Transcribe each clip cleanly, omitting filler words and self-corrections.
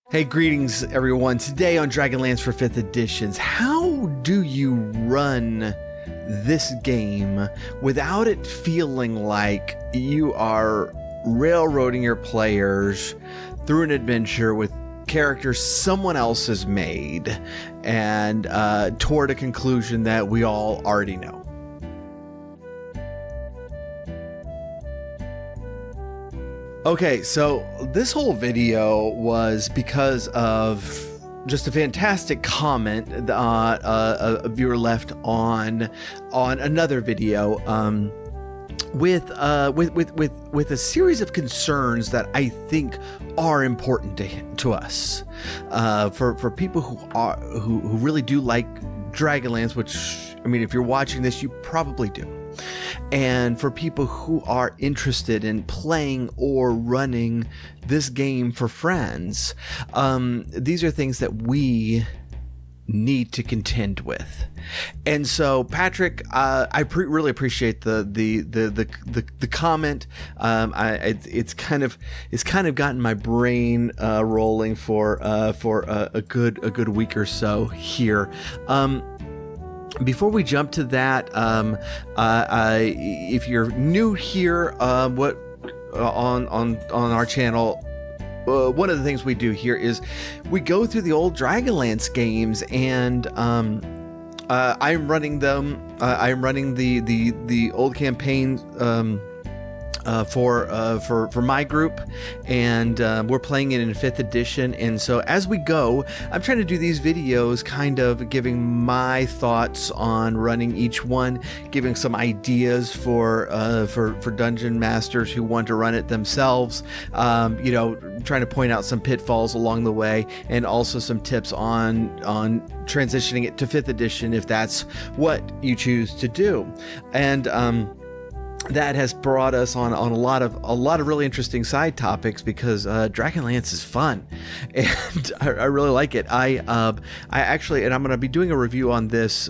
Hey, greetings everyone. Today on Dragonlance for 5th editions, how do you run this game without it feeling like you are railroading your players through an adventure with characters someone else has made and toward a conclusion that we all already know? Okay, so this whole video was because of just a fantastic comment a viewer left on another video with a series of concerns that I think are important to us for people who really do like Dragonlance, which, I mean, if you're watching this, you probably do. And for people who are interested in playing or running this game for friends, these are things that we need to contend with. And so, Patrick, I really appreciate the comment. It's kind of gotten my brain rolling for a good week or so here. Before we jump to that, if you're new here, on our channel, one of the things we do here is we go through the old Dragonlance games, and I'm running them. I'm running the old campaign for my group, and we're playing it in 5th edition. And so as we go, I'm trying to do these videos kind of giving my thoughts on running each one, giving some ideas for dungeon masters who want to run it themselves, trying to point out some pitfalls along the way, and also some tips on transitioning it to 5th edition if that's what you choose to do. And that has brought us on a lot of really interesting side topics, because Dragonlance is fun, and I really like it. I actually, and I'm going to be doing a review on this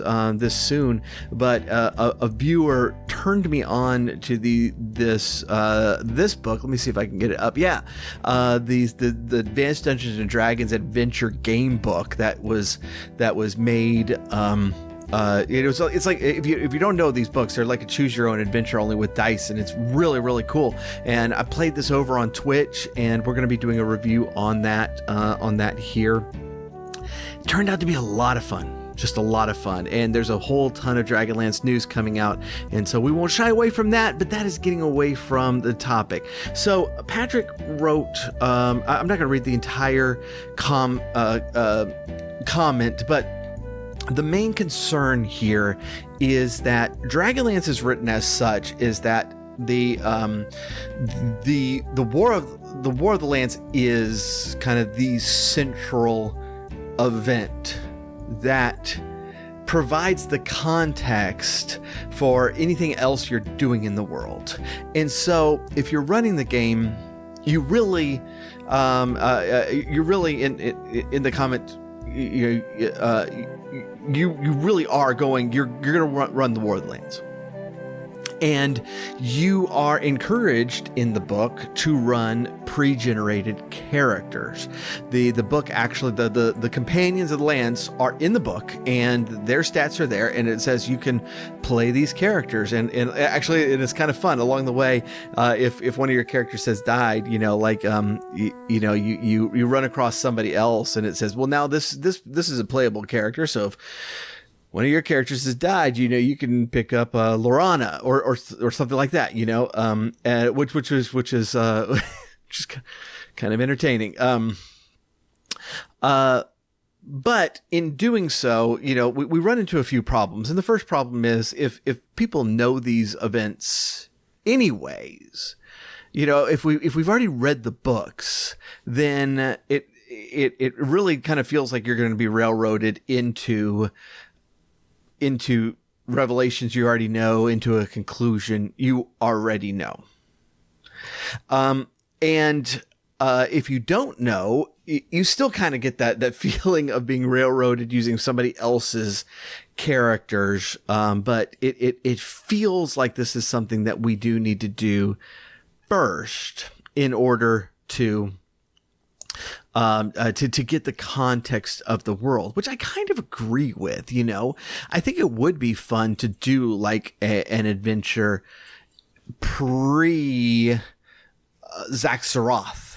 soon, but a viewer turned me on to this book. Let me see if I can get it up. Yeah, the Advanced Dungeons and Dragons Adventure game book that was made. It's like, if you don't know these books, they're like a choose your own adventure only with dice, and it's really, really cool. And I played this over on Twitch, and we're going to be doing a review on that here. It turned out to be a lot of fun. Just a lot of fun, and there's a whole ton of Dragonlance news coming out, and so we won't shy away from that, but that is getting away from the topic. So Patrick wrote, I'm not going to read the entire comment, but the main concern here is that Dragonlance is written as such, is that the War of the Lance is kind of the central event that provides the context for anything else you're doing in the world. And so if you're running the game, you really in the comment, you really are going, you're going to run the War of the Lands. And you are encouraged in the book to run pre-generated characters. The book actually, the companions of the lands are in the book, and their stats are there, and it says you can play these characters. And actually, it's kind of fun along the way. If one of your characters has died, you run across somebody else, and it says, well, now this is a playable character. So if one of your characters has died, you can pick up Lorana or something like that, which is just kind of entertaining. But in doing so, we run into a few problems. And the first problem is if people know these events anyways, if we've already read the books, then it really kind of feels like you're going to be railroaded into revelations you already know, into a conclusion you already know. And if you don't know, you still kind of get that feeling of being railroaded using somebody else's characters. But it feels like this is something that we do need to do first in order to to get the context of the world, which I kind of agree with. I think it would be fun to do like an adventure pre Zaxxaroth.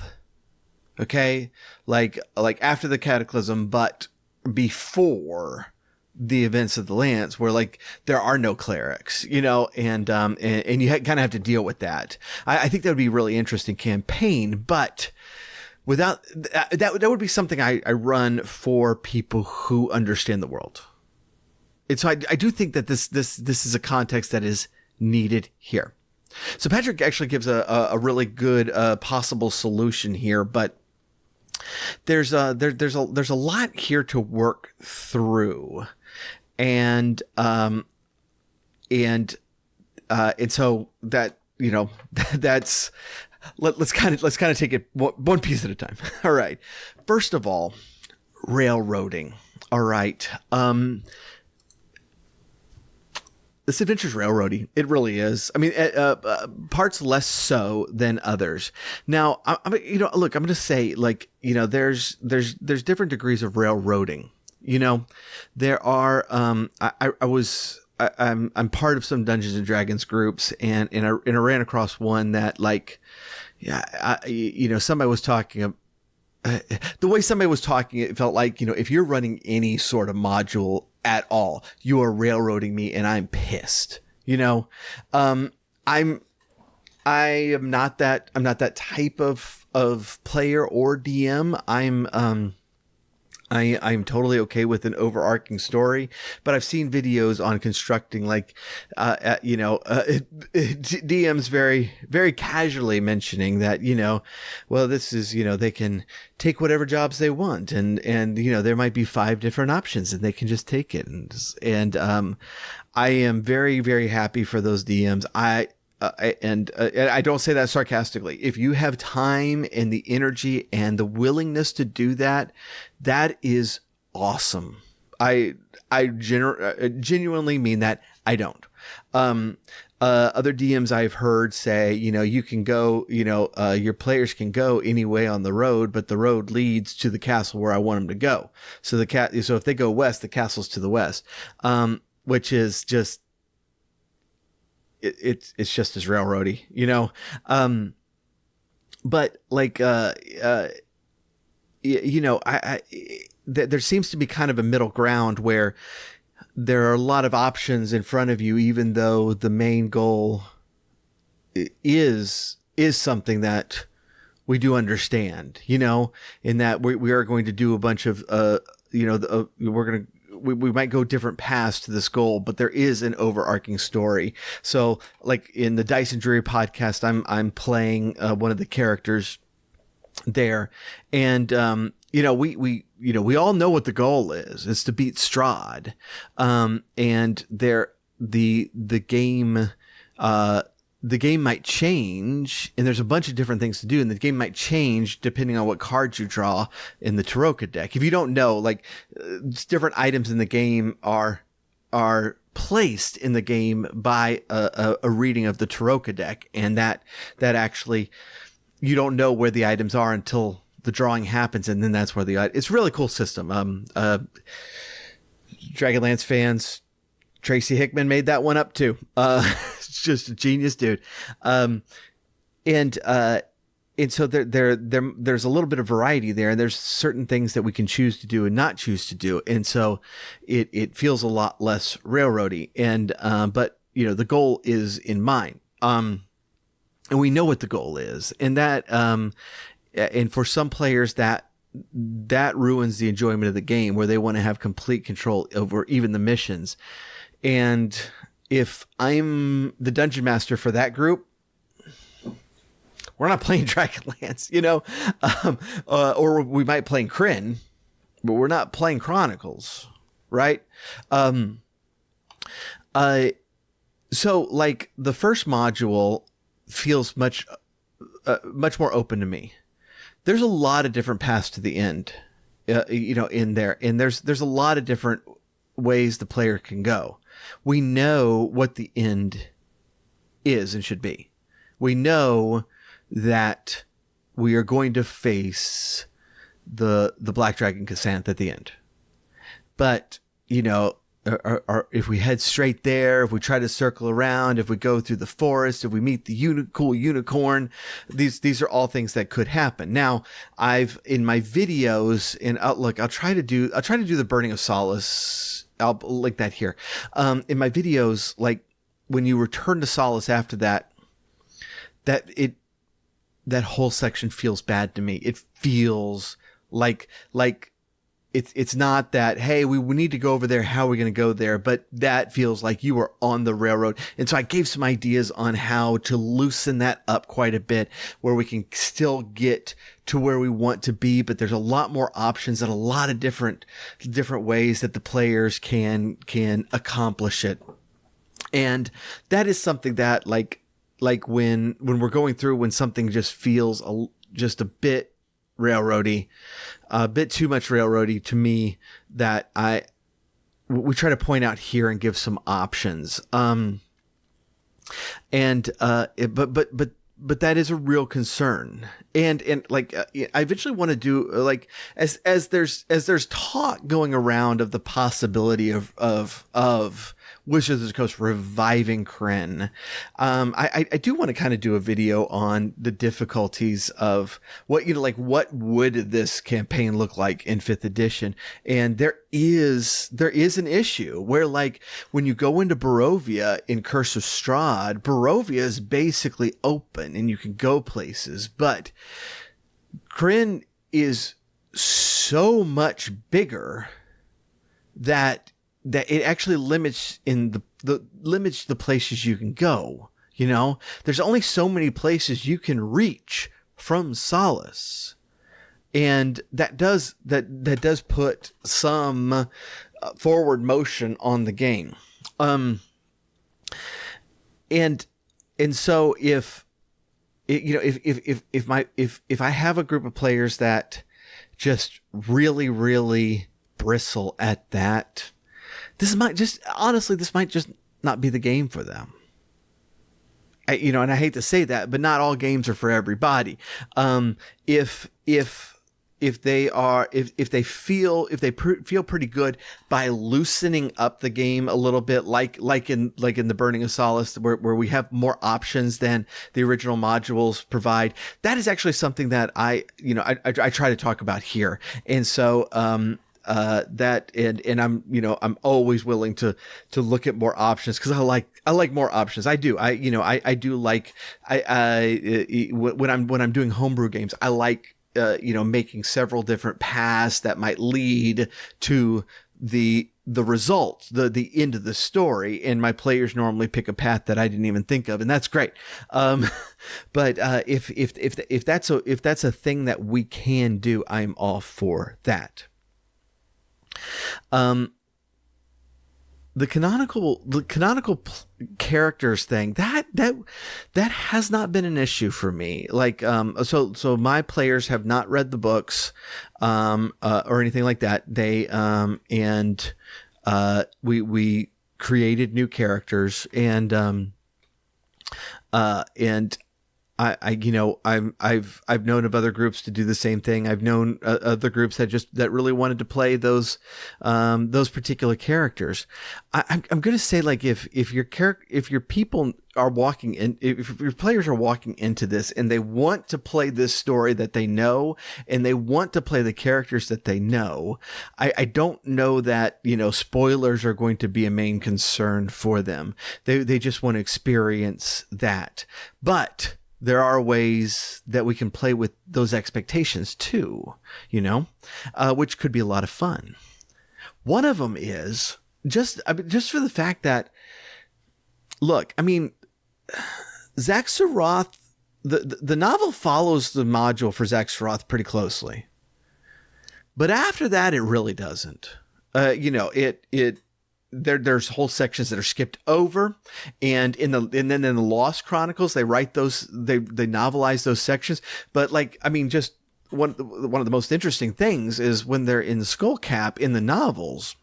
Okay, like after the Cataclysm, but before the events of the Lance, where like there are no clerics, and you kind of have to deal with that. I think that would be a really interesting campaign, but without that would be something I run for people who understand the world. And so I do think that this is a context that is needed here. So Patrick actually gives a really good possible solution here, but there's a lot here to work through, and so that that's let's kind of take it one piece at a time. All right, first of all, railroading. All right, this adventure's railroady. It really is. I mean, parts less so than others. Now, look, I'm going to say, like, there's different degrees of railroading. There are. I'm part of some Dungeons and Dragons groups, and I ran across one that, like, somebody was talking. The way somebody was talking, it felt like, if you're running any sort of module at all, you are railroading me, and I'm pissed. I am not that type of player or DM. I'm totally okay with an overarching story, but I've seen videos on constructing, like, DMs very, very casually mentioning that, well, this is, they can take whatever jobs they want, and there might be 5 different options, and they can just take it. And I am very, very happy for those DMs. And I don't say that sarcastically. If you have time and the energy and the willingness to do that, that is awesome. I genuinely mean that. I don't. Other DMs I've heard say, you can go, your players can go any way on the road, but the road leads to the castle where I want them to go. So so if they go west, the castle's to the west, which is just. It's just as railroady, but like, there seems to be kind of a middle ground where there are a lot of options in front of you, even though the main goal is something that we do understand, in that we are going to do a bunch of, we might go different paths to this goal, but there is an overarching story. So, like in the Dice and Drury podcast, I'm playing one of the characters there, and we all know what the goal is. It's to beat Strahd, and the game. The game might change, and there's a bunch of different things to do, and the game might change depending on what cards you draw in the Tarokka deck. If you don't know, like, different items in the game are placed in the game by a reading of the Tarokka deck, and that actually, you don't know where the items are until the drawing happens, and then that's where it's a really cool system. Dragonlance fans, Tracy Hickman made that one up too. It's just a genius dude. And so there's a little bit of variety there, and there's certain things that we can choose to do and not choose to do. And so it feels a lot less railroady. And, but the goal is in mind. And we know what the goal is, and that, and for some players that ruins the enjoyment of the game, where they want to have complete control over even the missions. And if I'm the dungeon master for that group, we're not playing Dragonlance, or we might play Kryn, but we're not playing Chronicles, right? So like the first module feels much more open to me. There's a lot of different paths to the end, in there, and there's a lot of different ways the player can go. We know what the end is and should be. We know that we are going to face the Black Dragon Cassanthe at the end. But, you know, or if we head straight there, if we try to circle around, if we go through the forest, if we meet the cool unicorn, these are all things that could happen. Now, I've in my videos in Outlook, I'll try to do the Burning of Solace. I'll link that here. In my videos, like when you return to Solace after that whole section feels bad to me. It feels like it's not that, hey, we need to go over there. How are we going to go there? But that feels like you were on the railroad. And so I gave some ideas on how to loosen that up quite a bit, where we can still get to where we want to be. But there's a lot more options and a lot of different ways that the players can accomplish it. And that is something that like when we're going through, when something just feels just a bit railroady, a bit too much railroady to me, that we try to point out here and give some options. But that is a real concern. And like, I eventually want to do, like, as there's talk going around of the possibility of Wizards of the Coast reviving Krynn. I do want to kind of do a video on the difficulties of what would this campaign look like in 5th edition? And there is an issue where, like, when you go into Barovia in Curse of Strahd, Barovia is basically open and you can go places, but Krynn is so much bigger that it actually limits the places you can go. You know, there's only so many places you can reach from Solace, and that does put some forward motion on the game. And so if I have a group of players that just really bristle at that, this might just not be the game for them. And I hate to say that, but not all games are for everybody. If they feel pretty good by loosening up the game a little bit, like in the Burning of Solace, where we have more options than the original modules provide, that is actually something that I try to talk about here. And so, I'm always willing to look at more options, because I like more options. I do. I do like, when I'm doing homebrew games, I like, making several different paths that might lead to the result, the end of the story. And my players normally pick a path that I didn't even think of, and that's great. But if that's a thing that we can do, I'm all for that. The canonical characters thing, that has not been an issue for me. Like, so my players have not read the books, or anything like that. They, we created new characters, and I've known of other groups to do the same thing. I've known other groups that really wanted to play those particular characters. I'm going to say, like, if your people are walking in, if your players are walking into this and they want to play this story that they know, and they want to play the characters that they know, I don't know that, spoilers are going to be a main concern for them. They just want to experience that. But there are ways that we can play with those expectations too, which could be a lot of fun. One of them is just for the fact that, look, Zaxxaroth, the novel follows the module for Zaxxaroth pretty closely, but after that, it really doesn't. There's whole sections that are skipped over, and then in the Lost Chronicles, they write those, they novelize those sections. But just one of the most interesting things is when they're in Skullcap in the novels,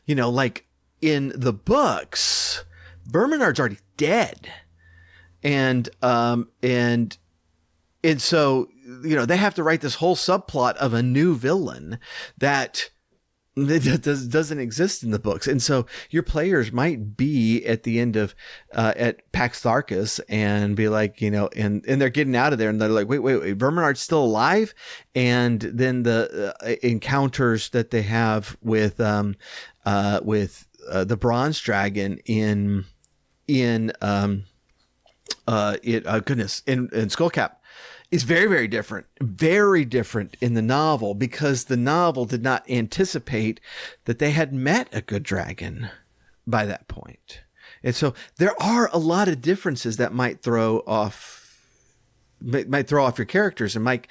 like in the books, Verminard's already dead. And so they have to write this whole subplot of a new villain that doesn't exist in the books. And so your players might be at the end of at Pax Tharkus and be like, and they're getting out of there and they're like, wait, Verminard's still alive. And then the encounters that they have with the bronze dragon in Skullcap is very, very different in the novel, because the novel did not anticipate that they had met a good dragon by that point. And so there are a lot of differences that might throw off your characters and might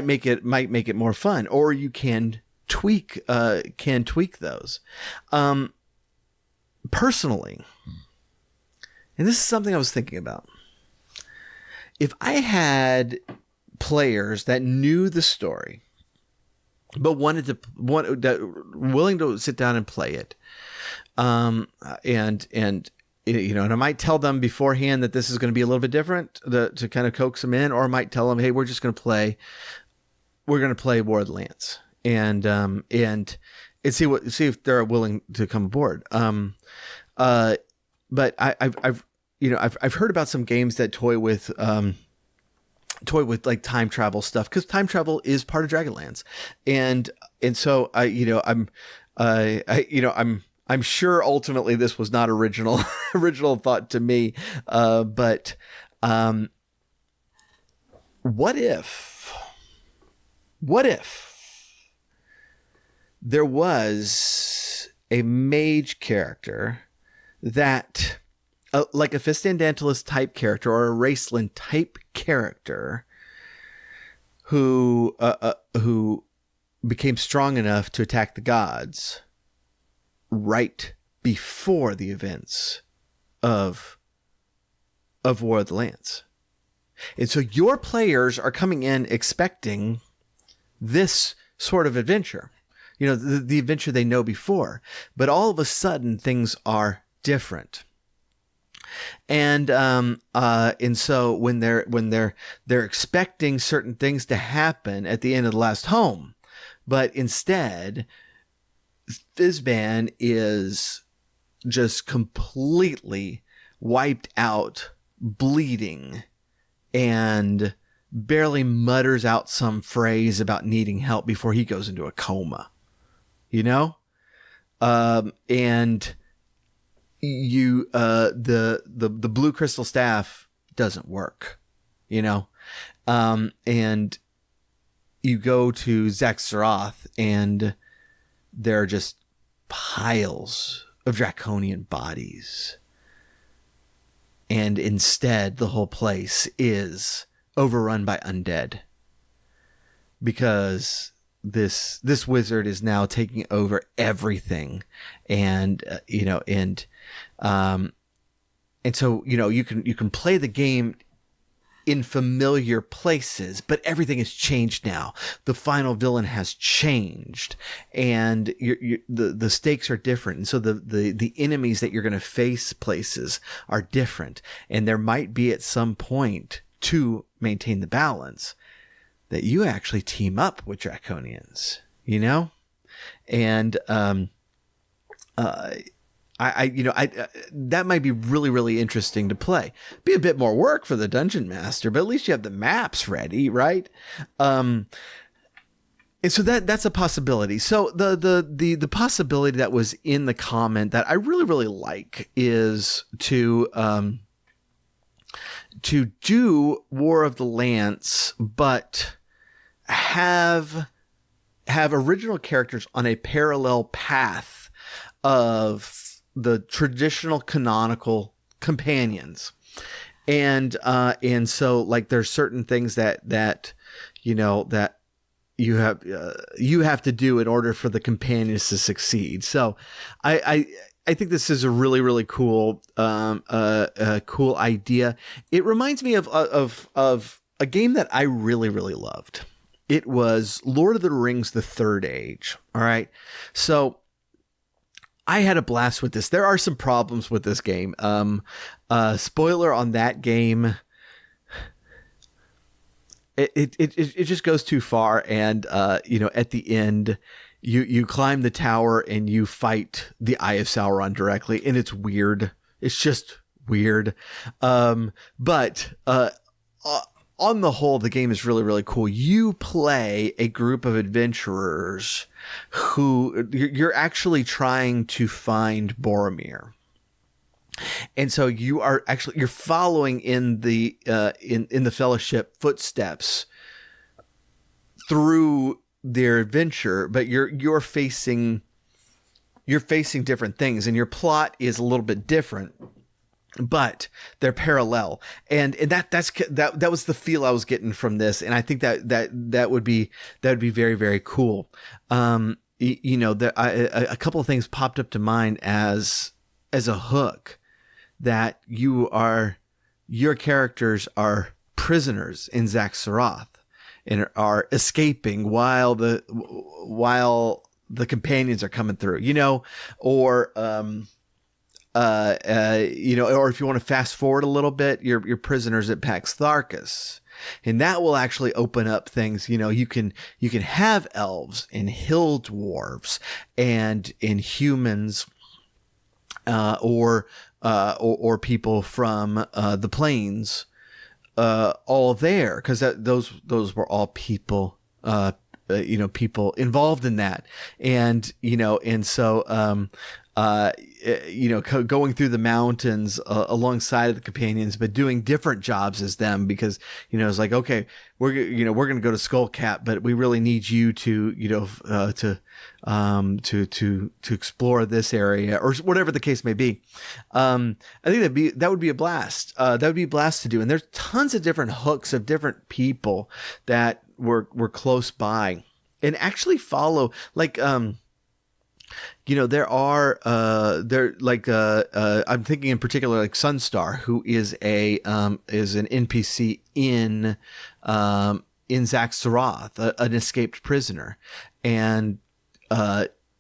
make it more fun, or you can tweak those. Personally, and this is something I was thinking about, if I had players that knew the story but willing to sit down and play it, and I might tell them beforehand that this is going to be a little bit different to kind of coax them in, or I might tell them, hey, we're going to play War of the Lance and see if they're willing to come aboard. But I've heard about some games that toy with like time travel stuff, because time travel is part of Dragonlance, and so I'm sure ultimately this was not original thought to me, but what if there was a mage character that, like a Fistandantilus type character or a Raceland type character, who became strong enough to attack the gods right before the events of War of the Lance. And so your players are coming in expecting this sort of adventure, the adventure they know before, but all of a sudden things are different. And so when they're expecting certain things to happen at the end of the last home, but instead Fizban is just completely wiped out, bleeding, and barely mutters out some phrase about needing help before he goes into a coma, and you the blue crystal staff doesn't work, and you go to Zaxxaroth and there are just piles of draconian bodies, and instead the whole place is overrun by undead, because this wizard is now taking over everything, and so you can play the game in familiar places, but everything has changed now. The final villain has changed, and the stakes are different, and so the enemies that you're going to face places are different, and there might be at some point, to maintain the balance, that you actually team up with Draconians, and that might be really, really interesting to play. Be a bit more work for the dungeon master, but at least you have the maps ready, right? And so that's a possibility. So the possibility that was in the comment that I really, really like is to do War of the Lance, but have original characters on a parallel path of the traditional canonical companions. And so like there's certain things that you have to do in order for the companions to succeed. So I think this is a really, really cool, cool idea. It reminds me of a game that I really, really loved. It was Lord of the Rings: The Third Age. All right. So I had a blast with this. There are some problems with this game. Spoiler on that game. it just goes too far. And at the end, you climb the tower and you fight the Eye of Sauron directly, and it's weird. It's just weird. But on the whole, the game is really, really cool. You play a group of adventurers who you're actually trying to find Boromir. And so you're following in the Fellowship footsteps through their adventure, but you're facing different things, and your plot is a little bit different, but they're parallel. And that was the feel I was getting from this, and I think that would be very, very cool. A couple of things popped up to mind as a hook. That your characters are prisoners in Zaxxaroth and are escaping while the companions are coming through, or if you want to fast forward a little bit, you're prisoners at Pax Tharkas. And that will actually open up things. You can have elves and hill dwarves and humans, or people from the plains, all there, because those were all people, people involved in that, and so going through the mountains alongside of the companions, but doing different jobs as them, because it's like, okay, we're going to go to Skullcap, but we really need you to explore this area, or whatever the case may be. I think that would be a blast. That would be a blast to do. And there's tons of different hooks of different people that were close by, and actually follow, like, I'm thinking in particular, like Sunstar, who is an NPC in Zaxxaroth, an escaped prisoner, and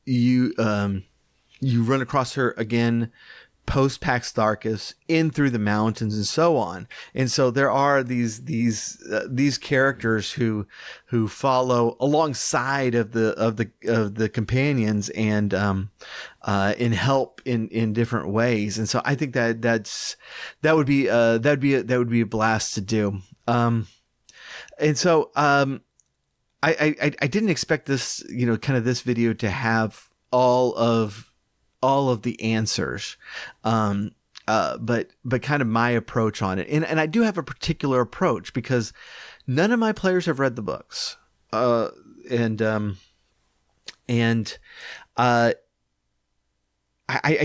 you run across her again post Pax Tharkas, in through the mountains and so on. And so there are these characters who follow alongside of the companions and help in different ways. And so I think that would be a blast to do. And so I didn't expect this, kind of this video to have all of the answers, but kind of my approach on it, and I do have a particular approach because none of my players have read the books, and I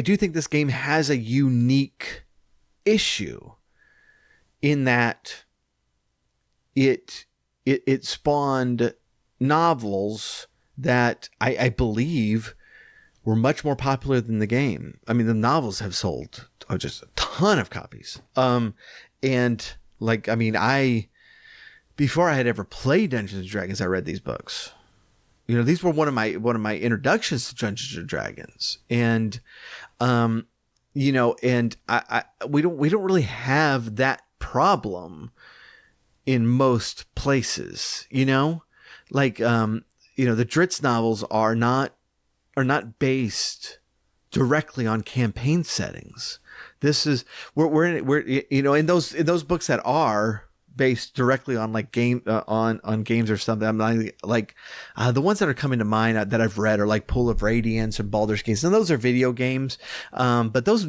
do think this game has a unique issue in that it spawned novels that I believe were much more popular than the game. I mean, the novels have sold just a ton of copies. And like, I mean, before I had ever played Dungeons and Dragons, I read these books. These were one of my introductions to Dungeons and Dragons. And, and we don't really have that problem in most places, like, the Dritz novels are not based directly on campaign settings. This is we're in those books that are based directly on like on games or something. I'm like the ones that are coming to mind that I've read are like Pool of Radiance and Baldur's Gate. And those are video games, but those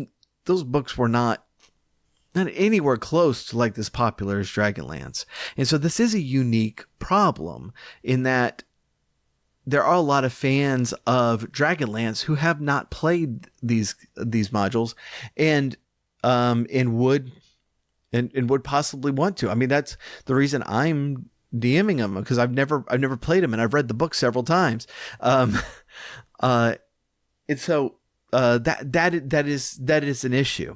books were not anywhere close to like this popular as Dragonlance. And so this is a unique problem in that there are a lot of fans of Dragonlance who have not played these modules and would possibly want to. I mean, that's the reason I'm DMing them, because I've never played them and I've read the book several times. And so that is an issue.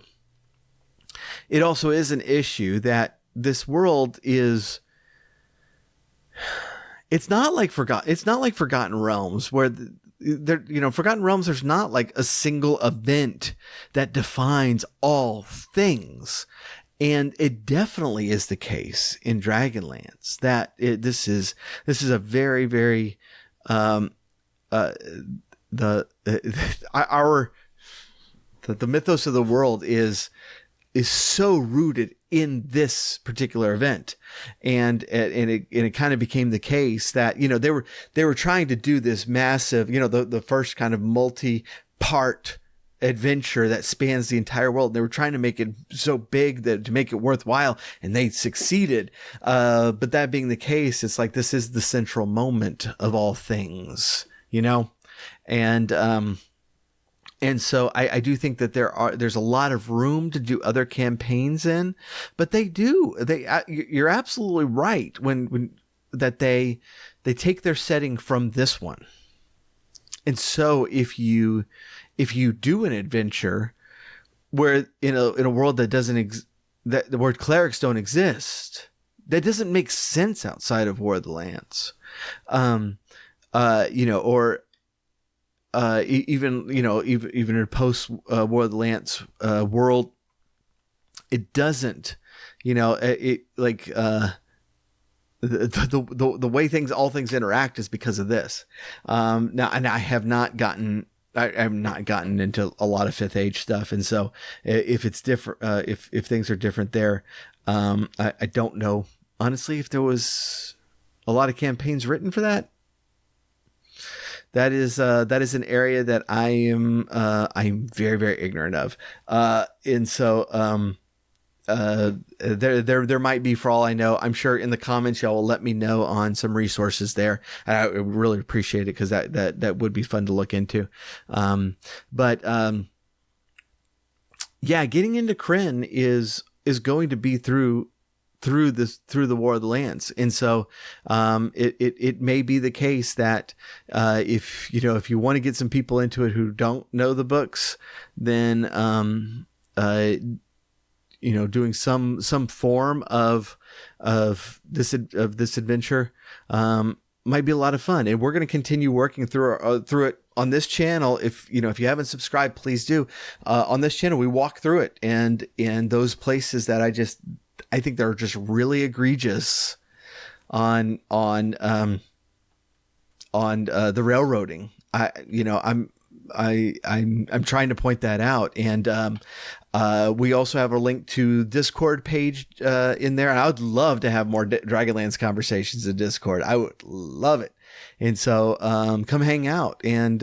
It also is an issue that this world is. It's not like Forgotten Realms, where Forgotten Realms, there's not like a single event that defines all things. And it definitely is the case in Dragonlance that this is a very, very the mythos of the world is so rooted in this particular event, and it kind of became the case that, you know, they were trying to do this massive, you know, the first kind of multi-part adventure that spans the entire world. They were trying to make it so big that to make it worthwhile, and they succeeded. But that being the case, it's like this is the central moment of all things, you know, and so I do think that there's a lot of room to do other campaigns in, but you're absolutely right when that they take their setting from this one. And so if you do an adventure where in a world that doesn't that the word clerics don't exist, that doesn't make sense outside of War of the Lance, you know, or even in a post War of the Lance world, it doesn't, you know, the way all things interact is because of this. Now, and I have not gotten into a lot of 5th Age stuff, and so if it's different, if things are different there, I don't know honestly if there was a lot of campaigns written for that. That is an area that I'm very, very ignorant of, and so there might be, for all I know. I'm sure in the comments y'all will let me know on some resources there. I would really appreciate it, because that would be fun to look into. Yeah, getting into Krynn is going to be through the War of the Lance. And so it may be the case that if you want to get some people into it who don't know the books, then doing some form of this adventure might be a lot of fun. And we're going to continue working through it on this channel. If you haven't subscribed, please do. On this channel, we walk through it, and those places that I think they're just really egregious on the railroading. I'm trying to point that out, and we also have a link to Discord page in there. And I would love to have more Dragonlance conversations in Discord. I would love it. And so come hang out, and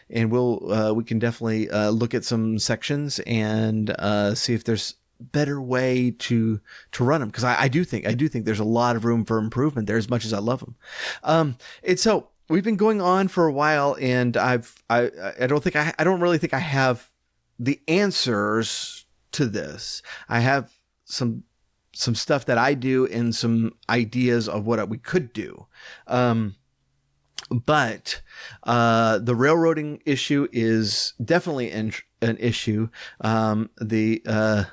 we can definitely look at some sections and see if there's better way to run them, because I do think there's a lot of room for improvement there, as much as I love them. And so we've been going on for a while, and I don't really think I have the answers to this. I have some stuff that I do and some ideas of what we could do. But the railroading issue is definitely an issue. The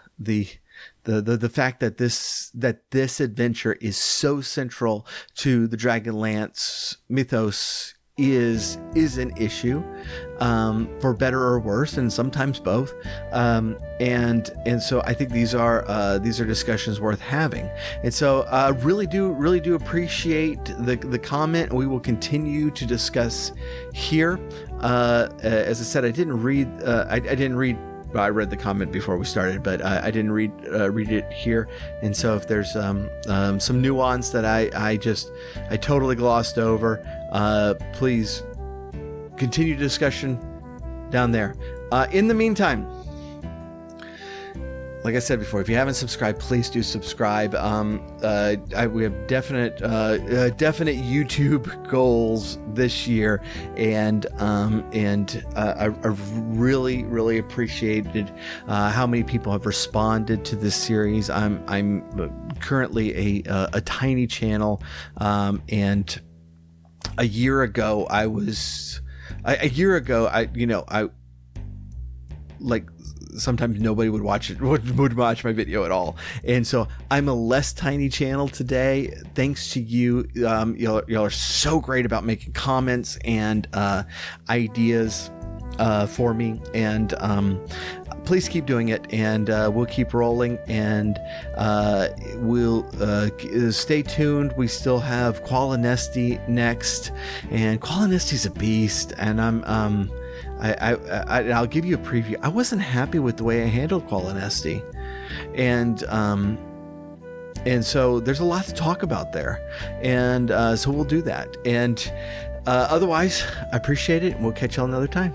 fact that this adventure is so central to the Dragonlance mythos is an issue, for better or worse, and sometimes both. And so I think these are discussions worth having. And so really do appreciate the comment. We will continue to discuss here. As I said, I didn't read. I read the comment before we started, but I didn't read it here. And so if there's some nuance that I totally glossed over, please continue discussion down there. In the meantime, like I said before, if you haven't subscribed, please do subscribe. We have definite YouTube goals this year, and I really, really appreciated how many people have responded to this series. I'm currently a tiny channel, and a year ago I sometimes nobody would watch my video at all. And so I'm a less tiny channel today, thanks to you. Y'all are so great about making comments and ideas. for me, and please keep doing it, and we'll keep rolling, and we'll stay tuned. We still have Qualinesti next, and Qualinesti's a beast, and I'll give you a preview. I wasn't happy with the way I handled Qualinesti, and so there's a lot to talk about there, and so we'll do that. And otherwise, I appreciate it, and we'll catch you all another time.